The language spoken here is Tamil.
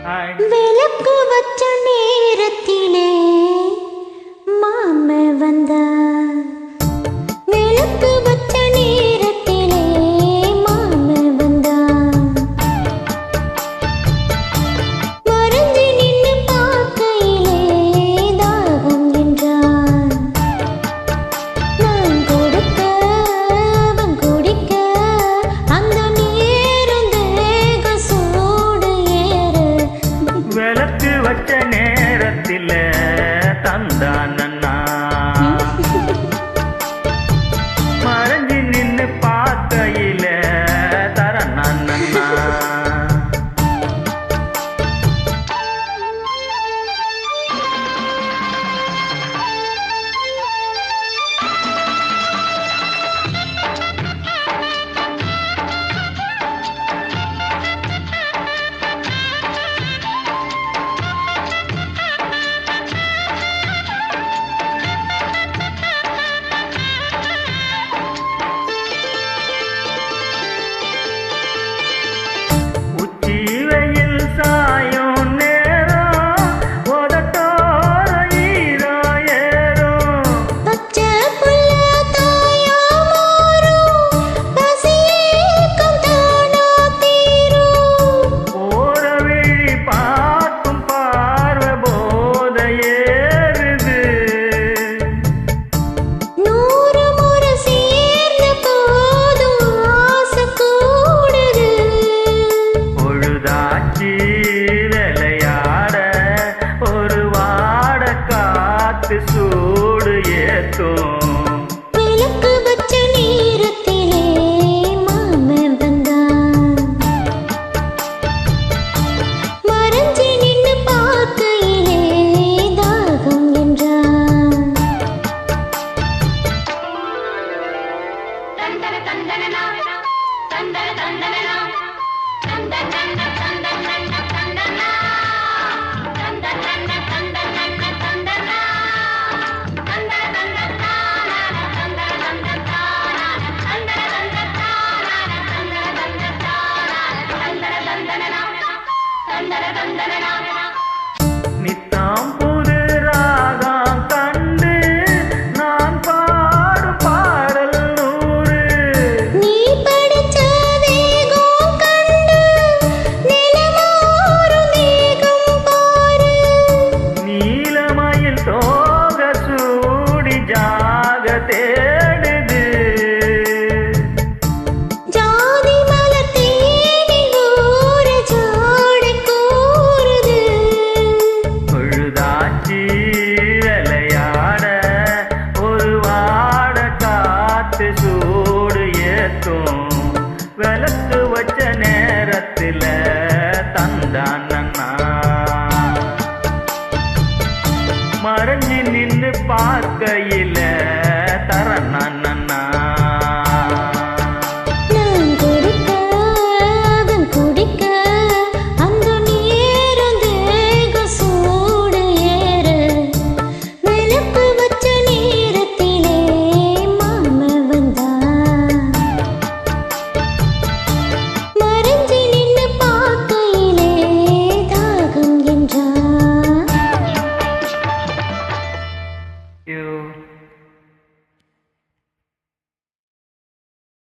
விளக்கு வச்ச நேரத்திலே மாம வந்தா விளக்கு வச்ச நேரத்திலே மாம வந்தா மறைஞ்சு நின்னு பார்க்கையிலே தாகம் என்றான் நான் கொடுக்க அவன் குடிக்க அந்த நேரம் தேக சூடு ஏற விளக்கு வச்ச நேரத்தில தந்தானண்ணா மறைஞ்சு நின்னு பார்க்கையில தரண்ணா சூடு ஏத்தும் விளக்கு வச்ச நேரத்திலே மாம வந்தான் மறைஞ்சு நின்னு பார்க்கையிலே தாகம் என்றான் தந்தன தந்தனா தந்தன தந்தனா தந்தன தந்தன தந்தனா நித்தம் புது ராகம் கண்டு நான் பாடும் பாடல் நூறு நீ படிச்ச வேகம் கண்டு நிலமாறும் மேகம் பாரு நீலமயில் தோக சூடி ஜாக தேடுது ஜாதி மலர் தேடி ஊர ஜாடை கூறுது பொழுதாச்சி விளையாட ஒரு வாட காத்து சூடு ஏத்தும் விளக்கு வச்ச நேரத்துல தந்தானண்ணா மறைஞ்சு நின்னு பார்க்க